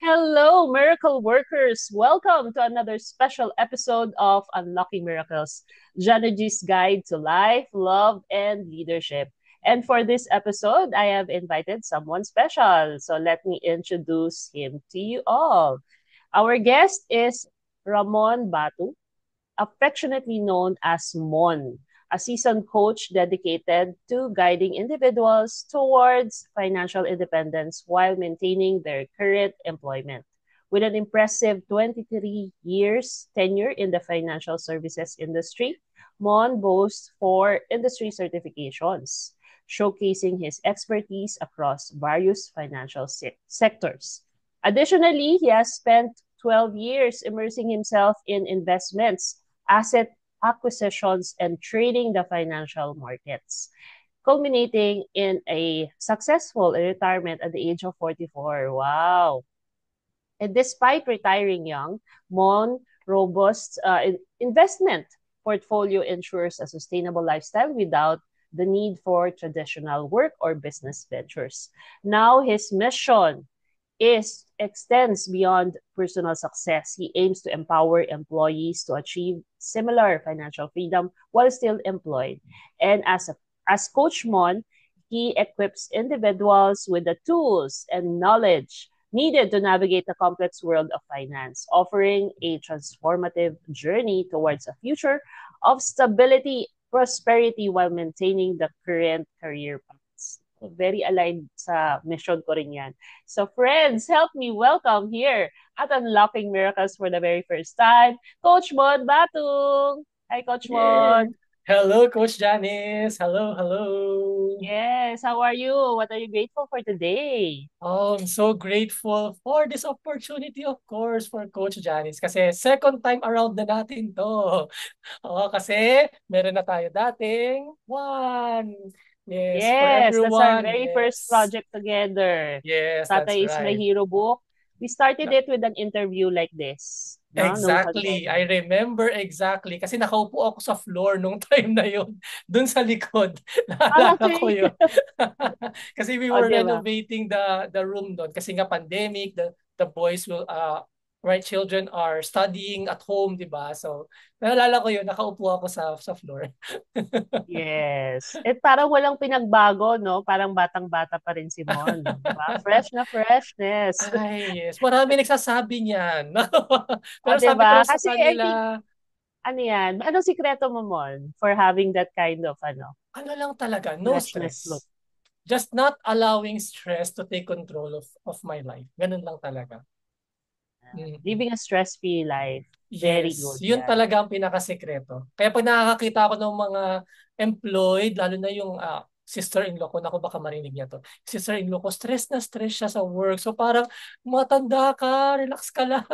Hello, miracle workers. Welcome to another special episode of Unlocking Miracles, Janaji's Guide to Life, Love, and Leadership. And for this episode, I have invited someone special. So let me introduce him to you all. Our guest is Ramon Batu, affectionately known as Mon, a seasoned coach dedicated to guiding individuals towards financial independence while maintaining their current employment. With an impressive 23 years tenure in the financial services industry, Mon boasts four industry certifications, showcasing his expertise across various financial sectors. Additionally, he has spent 12 years immersing himself in investments, asset acquisitions, and trading the financial markets, culminating in a successful retirement at the age of 44. Wow. And despite retiring young, Mon robust investment portfolio ensures a sustainable lifestyle without the need for traditional work or business ventures. Now his mission is extends beyond personal success. He aims to empower employees to achieve similar financial freedom while still employed. And as Coach Mon, he equips individuals with the tools and knowledge needed to navigate the complex world of finance, offering a transformative journey towards a future of stability, prosperity while maintaining the current career paths. Very aligned sa mission ko rin yan. So friends, help me welcome here at Unlocking Miracles for the very first time, Coach Mon Batung. Hi, Coach Yeah. Mon. Hello, Coach Janice. Hello, hello. Yes, how are you? What are you grateful for today? I'm so grateful for this opportunity, of course, for Coach Janice. Kasi second time around na natin to. Oo, kasi meron na tayo dating one. Yes, for Yes, that's our everyone. very first Yes. project together. Yes, that's Tatay is my right. hero book. We started it with an interview like this, no? Nung Exactly. I pandemic. remember exactly. Kasi nakaupo ako sa floor nung time na yun. Doon sa likod. Ah, Naalala ko okay. yun. Kasi we O, were di ba? renovating the room doon. Kasi nga pandemic, the boys will, right, children are studying at home, di ba? So, naalala ko yun. Nakaupo ako sa floor. Yes. At parang walang pinagbago, no? Parang batang-bata pa rin si Mon. Diba? Fresh na freshness. Ay, yes. Marami nagsasabi niyan. O, Pero sabi ko diba? lang sa Kasi I think, kanila, ano yan? Anong sikreto mo, Mon, for having that kind of, ano lang talaga, no freshness stress. look? Just not allowing stress to take control of my life. Ganun lang talaga. Mm. Living a stress-free life. Very Yes, good yun yan. talaga ang pinakasekreto. Kaya pag nakakakita ako ng mga employed, lalo na yung sister-in-law ko, naku baka marinig niya to. Sister-in-law ko, stress na stress siya sa work. So parang, matanda ka, relax ka lang.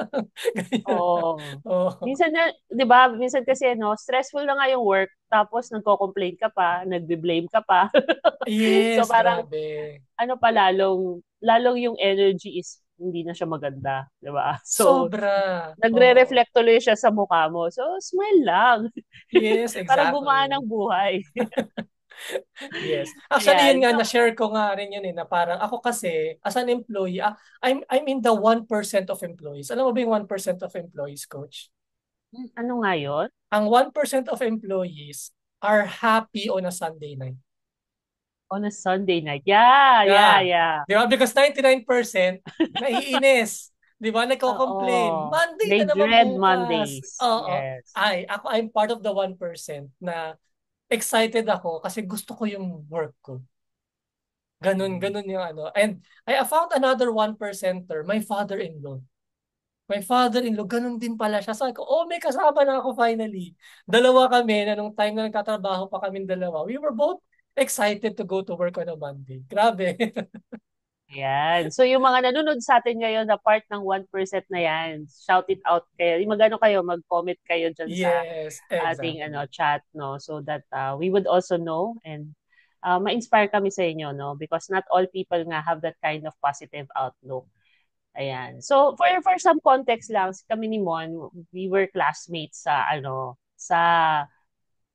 Ganyan. Oo. Oh. Minsan na, 'di ba? Minsan kasi stressful na nga yung work, tapos nagko-complain ka pa, nagbe-blame ka pa. So Yes, parang grabe. ano pa lalong yung energy is hindi na siya maganda, 'di ba? So Sobra. Oo. nagre-reflect tuloy siya sa mukha mo. So smile lang Yes, para gumaan ang exactly. buhay. Yes. Actually, yun Ayan. nga, So, na-share ko nga rin yun na parang ako kasi, as an employee, I'm in the 1% of employees. Alam mo ba yung 1% of employees, coach? ano nga yun? Ang 1% of employees are happy on a Sunday night. On a Sunday night. Yeah, yeah, Yeah. yeah. Di ba? Because 99% naiinis. Di ba? Nagko-complain. Oo. Monday They na naman dread bukas. Mondays. Oo. Yes. I'm part of the 1% na excited ako kasi gusto ko yung work ko. Ganun, Mm. ganun yung ano. And I found another 1%er, my father-in-law. My father-in-law, ganun din pala siya. Sabi ko, oh, may kasama na ako finally. Dalawa kami na nung time na nagtatrabaho pa kami dalawa. We were both excited to go to work on a Monday. Grabe. Ayan. So, yung mga nanonood sa atin ngayon na part ng 1% na yan, shout it out kayo. Yung magano kayo, mag-comment kayo dyan sa Yes, ating exactly. chat, no? So that we would also know and ma-inspire kami sa inyo, no? Because not all people nga have that kind of positive outlook. Ayan. So, for some context lang, kami ni Mon, we were classmates sa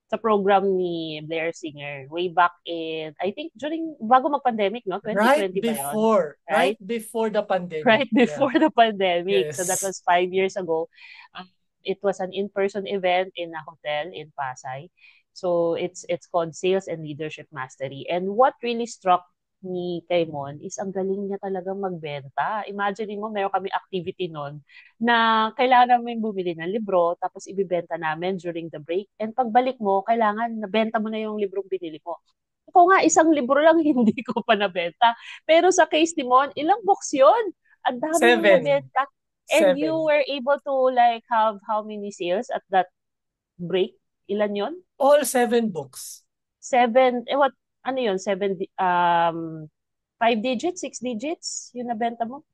sa program ni Blair Singer way back in, I think bago mag-pandemic, no? 2020 ba yon? Right Right? before the pandemic. Right Yeah. before the pandemic. So that Yes. was 5 years ago. It was an in-person event in a hotel in Pasay. So it's called Sales and Leadership Mastery. And what really struck ni kay Mon is ang galing niya talagang magbenta. Imagine mo, meron kami activity nun na kailangan namin bumili ng libro tapos ibibenta namin during the break. And pagbalik mo, kailangan nabenta mo na yung librong binili mo. Ako nga, isang libro lang hindi ko pa nabenta. Pero sa case ni Mon, ilang books yun? Ang dami mong Seven. nabenta. And you Seven. were able to like have how many sales at that break? Ilan yon? All seven books. Seven, what, ano yun? Five digits, six digits? Yung nabenta mo?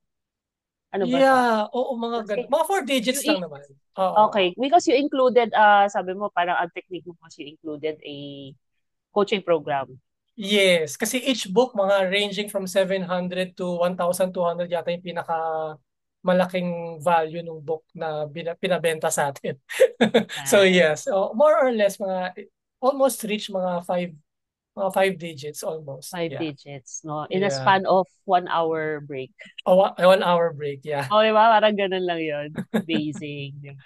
Ano ba siya? Yeah, oo, mga Kasi, ganun. Mga four you, digits lang i- naman. Oo. okay, because you included, sabi mo, parang ang technique mo was you included a coaching program. Yes, kasi each book mga ranging from 700 to 1,200 yata yung pinaka malaking value ng book na pinabenta sa atin. So yes, Nice. more or less mga almost reach mga five digits almost. Five Yeah. digits, no? In a Yeah. span of 1 hour break. A 1 hour break, yeah. O, di ba? Parang ganun lang yun. Amazing.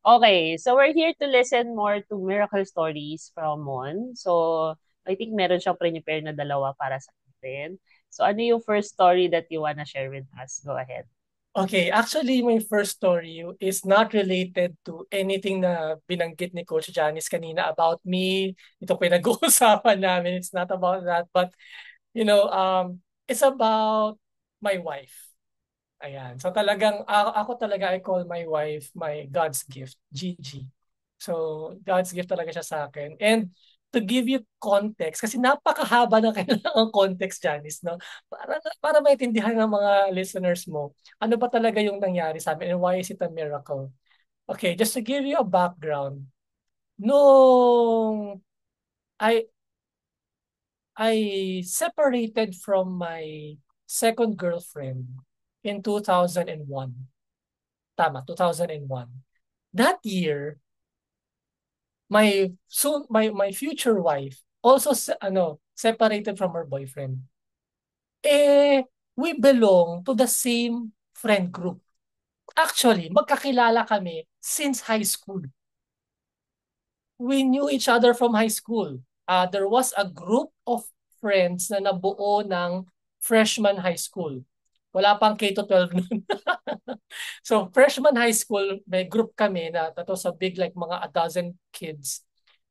Okay, so we're here to listen more to miracle stories from Mon. So, I think meron siyang prepare na dalawa para sa atin. So, ano yung first story that you wanna share with us? Go ahead. Okay, actually, my first story is not related to anything na binanggit ni Coach Janice kanina about me. Ito pinag-uusapan namin. It's not about that. But, it's about my wife. Ayan. So talagang, ako talaga, I call my wife my God's gift, Gigi. So, God's gift talaga siya sa akin. And to give you context, kasi napakahaba na kailangan context, Janice, no? Para maintindihan ng mga listeners mo, ano ba talaga yung nangyari sa amin and why is it a miracle? Okay, just to give you a background, nung I I separated from my second girlfriend in 2001. Tama, 2001. That year, my future wife also separated from her boyfriend. We belong to the same friend group. Actually, magkakilala kami since high school. We knew each other from high school. There was a group of friends na nabuo ng freshman high school. Wala pang K to 12 nun. So, freshman high school, may group kami na tato sa big like mga a dozen kids.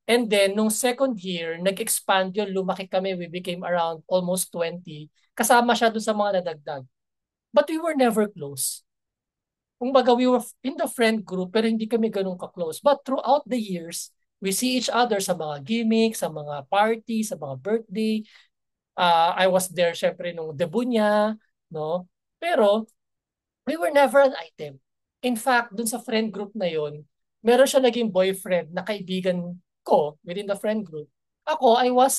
And then, nung second year, nag-expand yun, lumaki kami, we became around almost 20. Kasama siya dun sa mga nadagdag. But we were never close. Kumbaga, we were in the friend group, pero hindi kami ganun ka-close. But throughout the years, we see each other sa mga gimmicks, sa mga party, sa mga birthday. I was there, syempre, nung debut niya, no? Pero, we were never an item. In fact, dun sa friend group na yon, meron siya naging boyfriend na kaibigan ko within the friend group. Ako, I was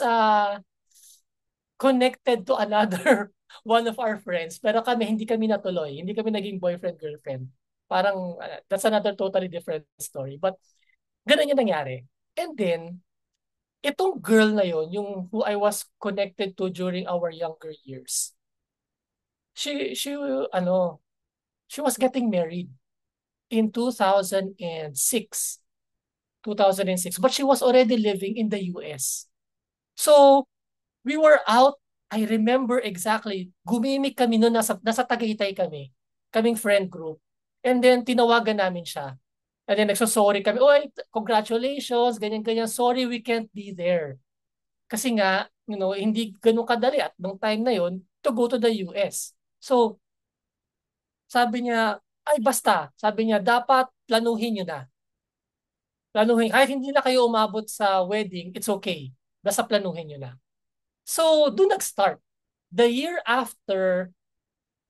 connected to another one of our friends, pero hindi kami natuloy. Hindi kami naging boyfriend-girlfriend. Parang, that's another totally different story. But, ganun yung nangyari. And then, itong girl na yon, yung who I was connected to during our younger years, she, she, ano, she was getting married in 2006, but she was already living in the US. So, we were out, I remember exactly, gumimik kami noon, nasa Tagaytay kami, kaming friend group. And then, tinawagan namin siya. And then, nagsosorry kami, oy, congratulations, ganyan-ganyan, sorry we can't be there. Kasi nga, hindi ganun kadali at nung time na yon to go to the US. So, sabi niya, ay basta, sabi niya, dapat planuhin niyo na. Planuhin, kahit hindi na kayo umabot sa wedding, it's okay. Basta planuhin niyo na. So, doon nag-start. The year after,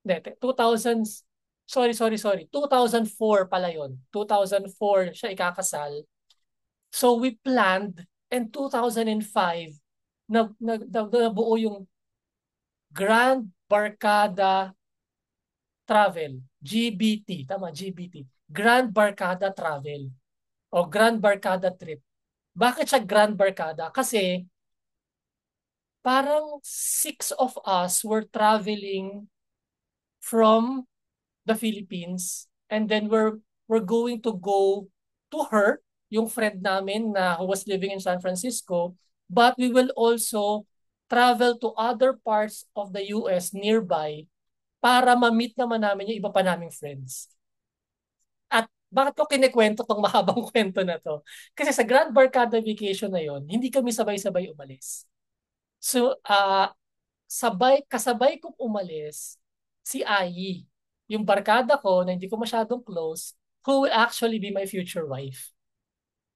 2000, sorry, 2004 pala yon. 2004 siya ikakasal. So, we planned, and 2005, nabuo yung Grand Barkada Travel, GBT, tama, GBT. Grand Barkada Travel o Grand Barkada Trip. Bakit siya Grand Barkada? Kasi parang six of us were traveling from the Philippines, and then we're going to go to her, yung friend namin na who was living in San Francisco, but we will also travel to other parts of the US nearby para ma-meet naman namin yung iba pa naming friends. At bakit ko kinikwento tong mahabang kwento na to? Kasi sa Grand Barkada Vacation na yon, hindi kami sabay-sabay umalis. So, kasabay kong umalis si Ayi, yung barkada ko na hindi ko masyadong close, who will actually be my future wife.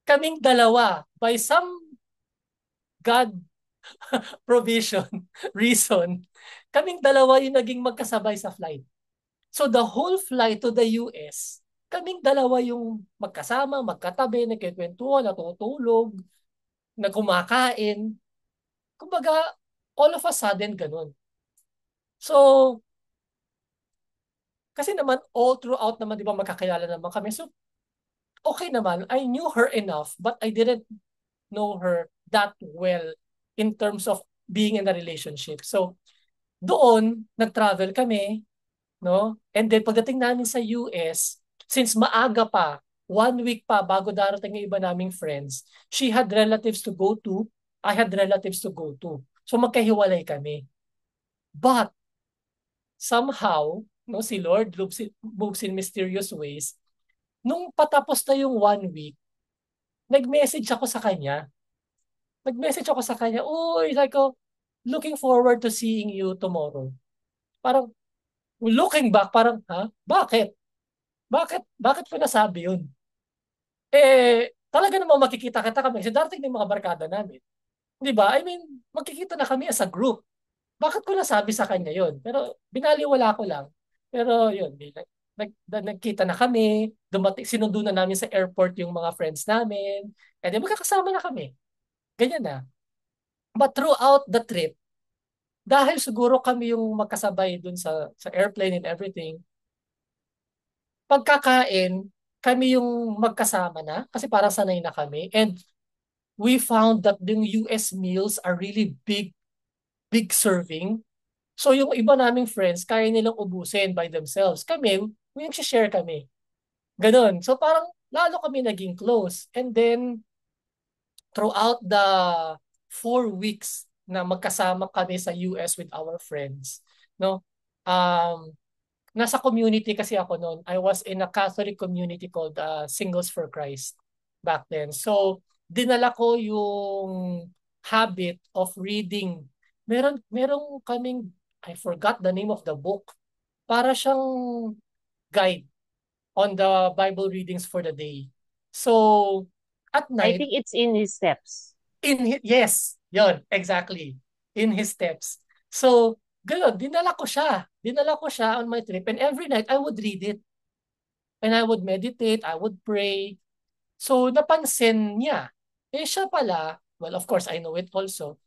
Kaming dalawa, by some God provision, reason, kaming dalawa yung naging magkasabay sa flight. So the whole flight to the US, kaming dalawa yung magkasama, magkatabi, nagkikwentuhan, natutulog, nagkumakain. Kumbaga, all of a sudden, ganun. So, kasi naman, all throughout naman, di ba, magkakilala naman kami. So, okay naman. I knew her enough, but I didn't know her that well in terms of being in a relationship. So, doon, nag-travel kami, no? And then, pagdating namin sa US, since maaga pa, 1 week pa bago darating yung iba naming friends, she had relatives to go to, I had relatives to go to. So, magkahiwalay kami. But, somehow, no, si Lord moves in mysterious ways. Nung patapos na yung 1 week, nag-message ako sa kanya. Nag-message ako sa kanya, uy, like ko, looking forward to seeing you tomorrow. Parang, looking back, parang, ha? Bakit? Bakit ko nasabi yun? Talaga namang makikita kita kami kasi darating ng mga barkada namin. Di ba? I mean, magkikita na kami as a group. Bakit ko nasabi sa kanya yun? Pero binaliwala ko lang. Pero yun, nagkita na kami, sinundo na namin sa airport yung mga friends namin, and then magkakasama na kami. Ganyan na. But throughout the trip, dahil siguro kami yung magkasabay dun sa airplane and everything, pagkakain, kami yung magkasama na kasi parang sanay na kami. And we found that the US meals are really big, big serving. So yung iba naming friends, kaya nilang ubusin by themselves. Kami, yung share kami. Ganon. So parang lalo kami naging close. And then, throughout the 4 weeks na magkasama kami sa US with our friends, no? Um, nasa community kasi ako noon. I was in a Catholic community called Singles for Christ back then. So, dinala ko yung habit of reading. Merong kaming, I forgot the name of the book. Para siyang guide on the Bible readings for the day. So, at I night, think it's in his steps. yes, yon exactly. In his steps. So, gano'n, dinala ko siya on my trip, and every night I would read it. And I would meditate, I would pray. So, napansin niya, siya pala, well, of course, I know it also,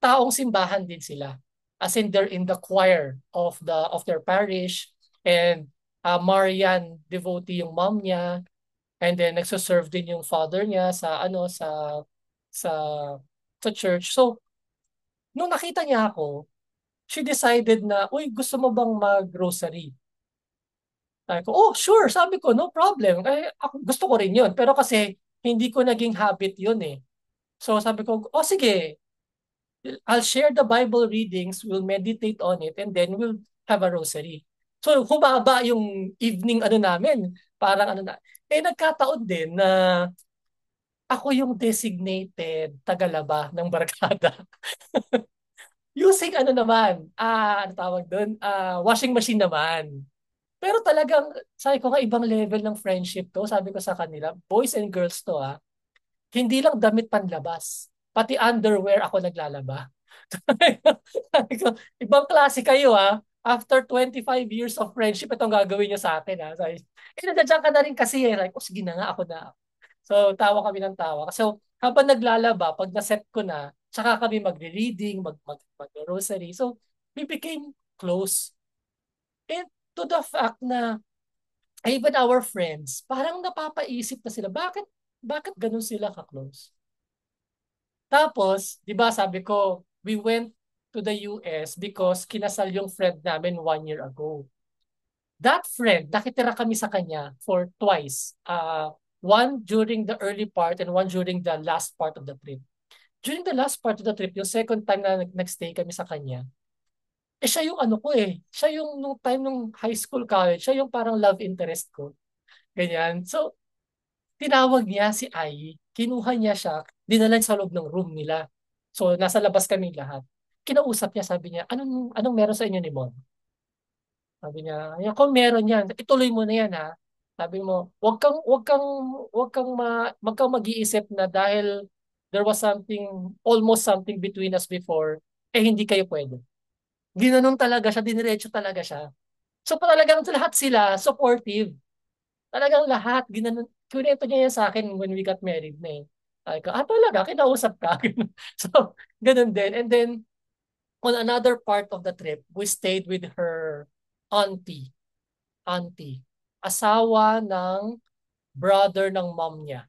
taong simbahan din sila. As in, they're in the choir of their parish, and Marian devotee yung mom niya, and then nagso-serve din yung father niya sa sa church. So, nung nakita niya ako, she decided na, uy, gusto mo bang mag-grocery? Sabi ko, oh, sure. Sabi ko, no problem. Ako, gusto ko rin yun. Pero kasi, hindi ko naging habit yun eh. So sabi ko, oh sige, I'll share the Bible readings, we'll meditate on it, and then we'll have a rosary. So humaba yung evening ano namin. Parang ano na. Nagkataon din na ako yung designated tagalaba ng barkada. Using ano naman, ano tawag doon, washing machine naman. Pero talagang, sabi ko nga, ibang level ng friendship to. Sabi ko sa kanila, boys and girls to hindi lang damit panlabas. Pati underwear ako naglalaba. Sabi ko, ibang klase kayo After 25 years of friendship, itong gagawin niyo sa akin Sabi, nandiyan ka na rin kasi Like, oh, sige na nga, ako na. So, tawa kami ng tawa. So, habang naglalaba, pag naset ko na, tsaka kami magre-reading, mag-rosary. So, we became close. And to the fact na even our friends, parang napapaisip na sila, bakit ganun sila ka-close? Tapos, di ba sabi ko, we went to the US because kinasal yung friend namin 1 year ago. That friend, nakitira kami sa kanya for twice. One during the early part and one during the last part of the trip. During the last part of the trip, yung second time na nag-stay kami sa kanya, siya yung ano ko eh. Siya yung nung time nung high school college, siya yung parang love interest ko. Ganyan. So, tinawag niya si Ai, kinuha niya siya, dinala sa loob ng room nila. So, nasa labas kami lahat. Kinausap niya, sabi niya, anong meron sa inyo ni Mon? Sabi niya, "Ay, kung meron yan, ituloy mo na yan ha. Sabi mo, wag kang mag-iisip na dahil there was almost something between us before, hindi kayo pwede. Ginanon talaga siya, diniretso talaga siya. So talagang lahat sila supportive. Talagang lahat, ginanon. Kunento niya yan sa akin when we got married na eh. Sabi ko, talaga, kinausap ka. So, ganun din. And then, on another part of the trip, we stayed with her auntie. Auntie. Asawa ng brother ng mom niya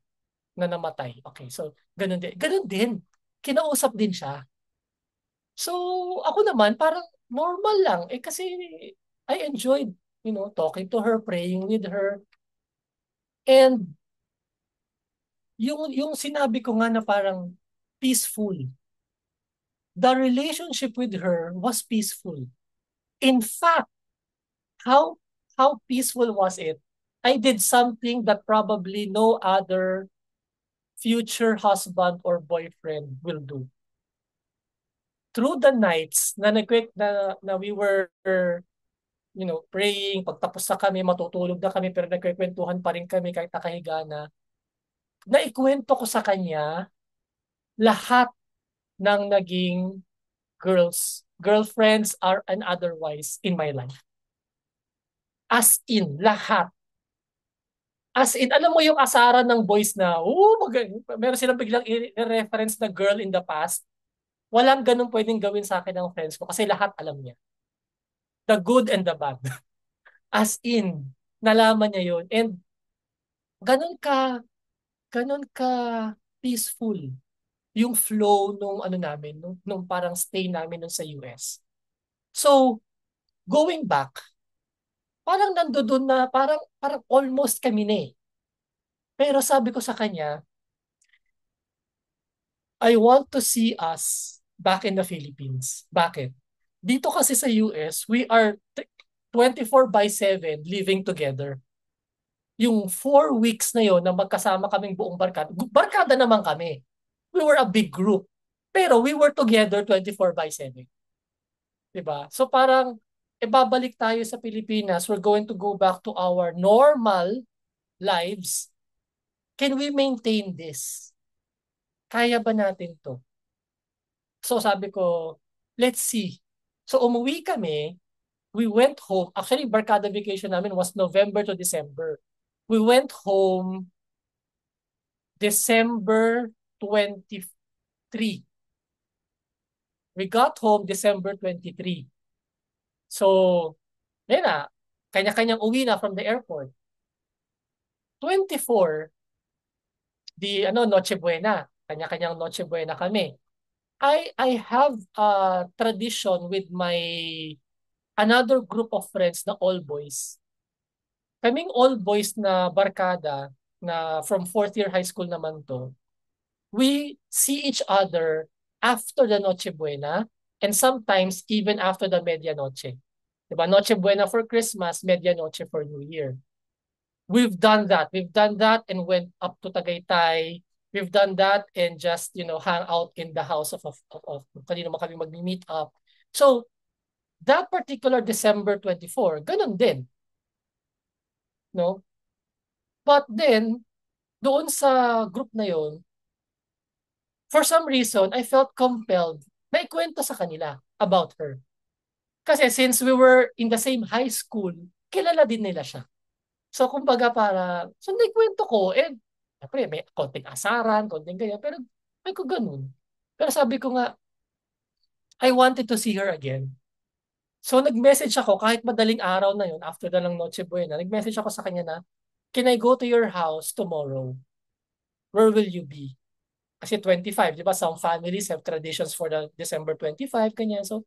na namatay. Okay, so ganun din. Ganun din. Kinausap din siya. So, ako naman, parang normal lang. Kasi I enjoyed, talking to her, praying with her. And yung sinabi ko nga na parang peaceful. The relationship with her was peaceful. In fact, how how peaceful was it? I did something that probably no other future husband or boyfriend will do. Through the nights na na we were praying, pagtapos na kami, matutulog na kami, pero nagkikwentuhan pa rin kami kahit nakahiga na, naikwento ko sa kanya lahat ng naging girlfriends are and otherwise in my life. As in, lahat. As in, alam mo yung asaran ng boys na, meron silang biglang i-reference na girl in the past. Walang ganun pwedeng gawin sa akin ng friends ko kasi lahat alam niya. The good and the bad. As in, nalaman niya yun. And ganun ka, ganun ka peaceful yung flow nung ano namin, nung parang stay namin nung sa US. So, going back, parang nandoon na, parang almost kami na eh. Pero sabi ko sa kanya, I want to see us back in the Philippines. Bakit? Dito kasi sa US, we are 24/7 living together. Yung 4 weeks na yon na magkasama kaming buong barkada, barkada naman kami. We were a big group. Pero we were together 24/7. Diba? So parang, babalik tayo sa Pilipinas, we're going to go back to our normal lives. Can we maintain this? Kaya ba natin to? So sabi ko, let's see. So umuwi kami, we went home. Actually, barkada vacation namin was November to December. We went home December 23. We got home December 23. So, yun na, kanya-kanyang uwi na from the airport. 24, Noche Buena. Kanya-kanyang Noche Buena kami. I have a tradition with another group of friends na all boys. Kaming all boys na barkada na from fourth year high school naman to, we see each other after the Noche Buena and sometimes even after the Medianoche. Diba? Noche Buena for Christmas, Medianoche for New Year. We've done that. We've done that and went up to Tagaytay. We've done that and just, hang out in the house of kanino mo kami mag-meet up. So, that particular December 24, ganun din. No? But then, doon sa group na yon, for some reason, I felt compelled na ikwento sa kanila about her. Kasi since we were in the same high school, kilala din nila siya. So, kumbaga so naikwento ko, siyempre, may konting asaran, konting ganyan, pero ay ko ganun. Pero sabi ko nga, I wanted to see her again. So, nag-message ako, kahit madaling araw na yun, after na lang Noche Buena, nag-message ako sa kanya na, can I go to your house tomorrow? Where will you be? Kasi 25, di ba? Some families have traditions for the December 25, kanya. So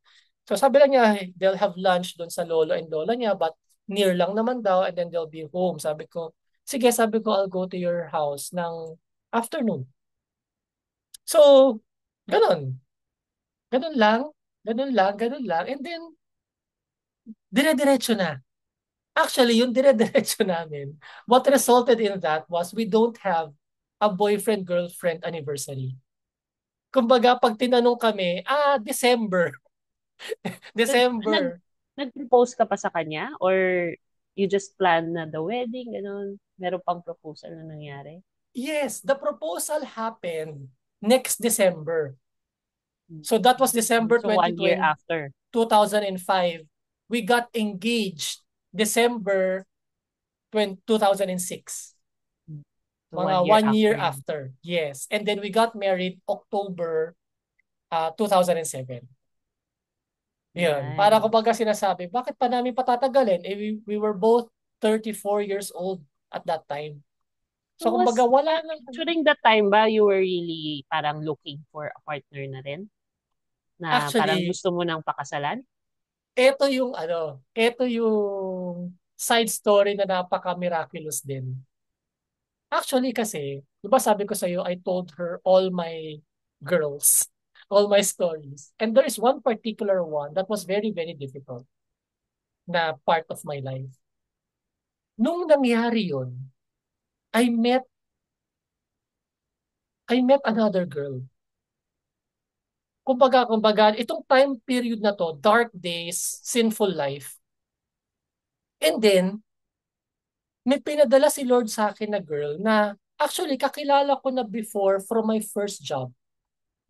sabi lang niya, they'll have lunch doon sa lolo and lola niya, but near lang naman daw, and then they'll be home. Sabi ko, sige, sabi ko, I'll go to your house ng afternoon. So, ganun. Ganun lang. Ganun lang, ganun lang. And then, dire-diretso na. Actually, yung dire-diretso namin, what resulted in that was we don't have a boyfriend-girlfriend anniversary. Kumbaga, pag tinanong kami, December. Nag, nag, December. nag-propose ka pa sa kanya? Or you just plan na the wedding, gano'n? Meron pang proposal na nangyari? Yes, the proposal happened next December. Mm. So that was December So 1 year 2020, after. 2005. We got engaged December 2006. Mm. So Mga 1 year 1 year after yun. after. Yes. And then we got married October 2007. Yun. Para Nice. kumbaga sinasabi, bakit pa namin patatagalin? We were both 34 years old at that time. So So kumbaga wala nang during that time ba, you were really parang looking for a partner na rin? Na parang actually, gusto mo nang pakasalan? ito yung side story na napaka-miraculous din. Actually kasi, di ba sabi ko sa iyo, I told her all my girls, all my stories. And there is one particular one that was very, very difficult na part of my life. Nung nangyari yun, I met I met another girl. Kumbaga, itong time period na to, dark days, sinful life. And then, may pinadala si Lord sa akin na girl na actually kakilala ko na before from my first job.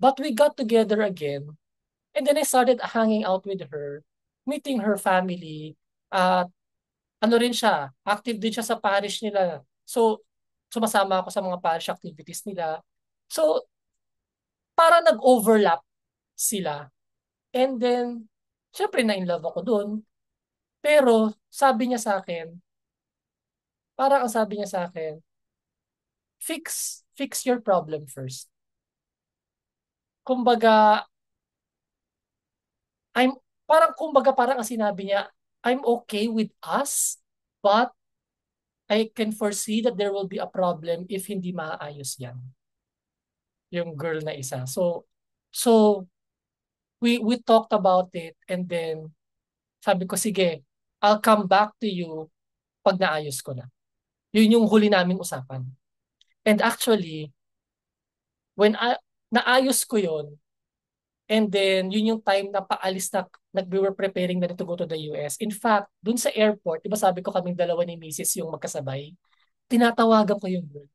But we got together again. And then I started hanging out with her, meeting her family. At ano rin siya, active din siya sa parish nila. So, sumasama ako sa mga parish activities nila. So, para nag-overlap sila. And then, syempre na-inlove ako dun. Pero, sabi niya sa akin, parang ang sabi niya sa akin, fix your problem first. Kumbaga, I'm, parang ang sinabi niya, I'm okay with us, but I can foresee that there will be a problem if hindi maayos yan. Yung girl na isa. So we talked about it and then sabi ko, sige, I'll come back to you pag naayos ko na. Yun yung huli naming usapan. And actually, when naayos ko yun, and then yun yung time na paalis na we were preparing na to go to the US. In fact, dun sa airport, di ba sabi ko kaming dalawa ni Mrs. yung magkasabay, tinatawagan ko yung girl.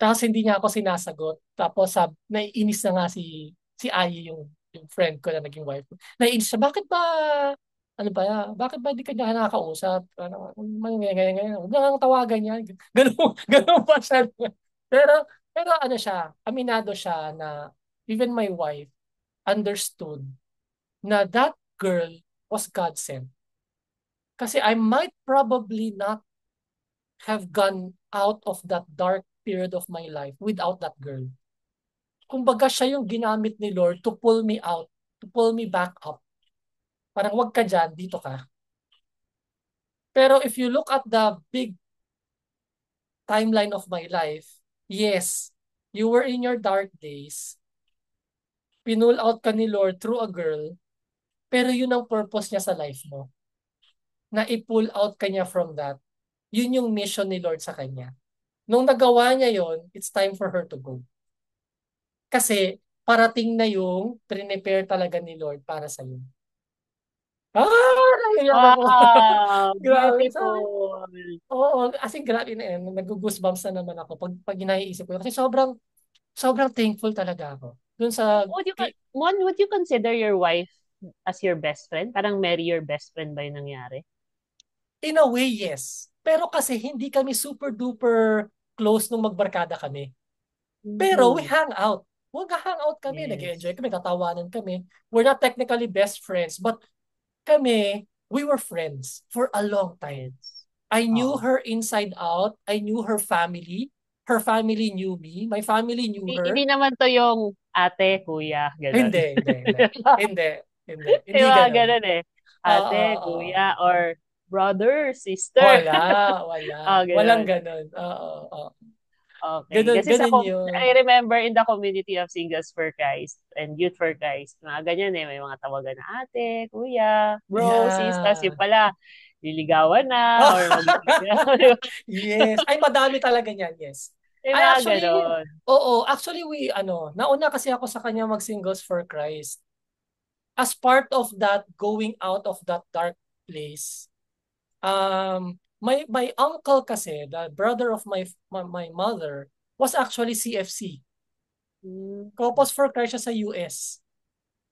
Tapos hindi niya ako sinasagot. Tapos naiinis na nga si Ayi yung friend ko na naging wife ko. Naiinis siya, bakit ba bakit ba hindi ka niya nakakausap? Ano, ganyan. Huwag na nga tawagan niya. Ganun pa siya. Pero, pero ano siya, aminado siya na even my wife understood na that girl was God sent. Kasi I might probably not have gone out of that dark period of my life without that girl. Kumbaga siya yung ginamit ni Lord to pull me out, to pull me back up. Parang wag ka dyan, dito ka. Pero if you look at the big timeline of my life, yes, you were in your dark days, pinull out ka ni Lord through a girl, pero yun ang purpose niya sa life mo. Na i-pull out ka niya from that. Yun yung mission ni Lord sa kanya. Nung nagawa niya yon, it's time for her to go. Kasi parating na yung prepare talaga ni Lord para sa iyo. Naiiyak ako. Wow! Grabe. Sabi, Beautiful! oo, as in, grabe na yan. Nag-goosebumps na naman ako pag inaiisip ko. Kasi sobrang thankful talaga ako. Dun sa, Would you consider your wife as your best friend? Parang marry your best friend ba yung nangyari? in a way, yes. Pero kasi hindi kami super duper close nung magbarkada kami. Pero we Mm-hmm. hang out. Hang out kami, nag-enjoy Yes. kami, tatawanan kami. We're not technically best friends, but we were friends for a long time. Friends. I knew Oo. her inside out. I knew her family, her family knew me, my family knew Hindi her. naman to yung ate, kuya, gano'n. Hindi, hindi, hindi. Hindi, hindi. May Hindi mga ganun. gano'n eh. Oo, Ate, oo. kuya, or brother, sister. Wala, wala. Oh, Walang gano'n. ganun. Oo, oo. Okay. Ganun, Kasi ganun yun. I remember in the community of Singles for Christ and Youth for Christ, mga ganyan eh, may mga tawagan na ate, kuya, bro, sis, tas yung Yeah. pala, liligawan na or magiging, di ba? Yes. Ay, madami talaga niyan, yes. May Ay, mga actually, ganon. oo. Actually, nauna kasi ako sa kanya mag-Singles for Christ. As part of that, going out of that dark place, my uncle kasi, the brother of my mother, was actually CFC. Hmm. Corpus for Christ siya sa US.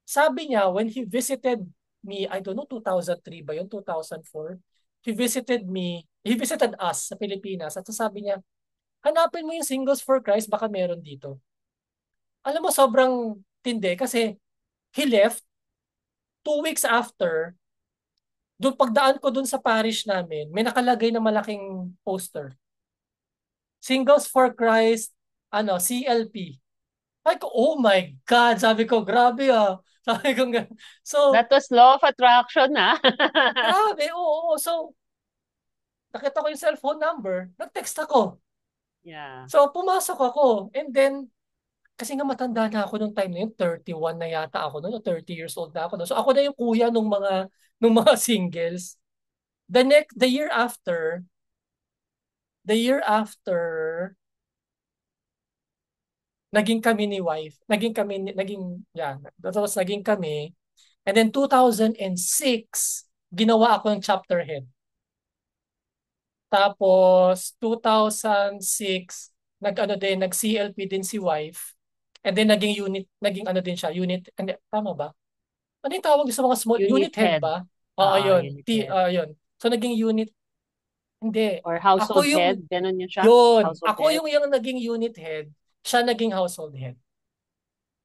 Sabi niya, when he visited me, I don't know, 2003 ba yun, 2004, he visited us sa Pilipinas at sabi niya, hanapin mo yung Singles for Christ, baka meron dito. Alam mo, sobrang tindi kasi he left 2 weeks after, doon pagdaan ko doon sa parish namin, may nakalagay na malaking poster. Singles for Christ, CLP. Ay ko, oh my God, sabi ko, grabe ah. Sabi ko, so, That was law of attraction, ha? grabe, oo. So, nakita ko yung cellphone number, nag-text ako. Yeah. So, pumasok ako. And then, kasi nga matanda na ako nung time na yun, 31 na yata ako noon, o 30 years old na ako noon. So, ako na yung kuya nung mga singles. The year after, the year after, naging kami ni wife, naging kami, yeah, tapos naging kami. And then 2006, ginawa ako ng chapter head. Tapos 2006, nag-CLP din si wife. And then naging ano din siya, unit, hindi, tama ba? Ano yung tawag sa mga small, Unit unit head head. ba? Oo, yun. Unit head. Yun. So naging unit, hindi. Or Ako household yung, head, ganon yun siya? yun. Household Ako head. yung naging unit head, siya naging household head.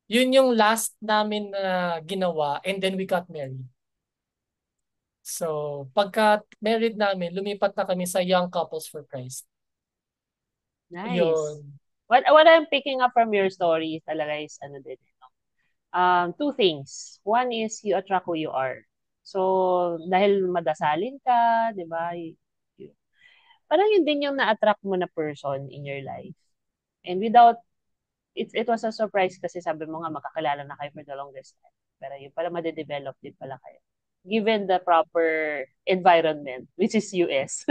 Yun yung last namin na ginawa and then we got married. So, pagka married namin, lumipat na kami sa Young Couples for Christ. Nice. Yun. What I'm picking up from your story talaga is ano din, two things. One is you attract who you are. So, dahil madasalin ka, di ba? Parang yun din yung na-attract mo na person in your life. And it was a surprise kasi sabi mo nga makakilala na kayo for the longest time. Pero yun pala madedevelop din pala kayo. Given the proper environment, which is US.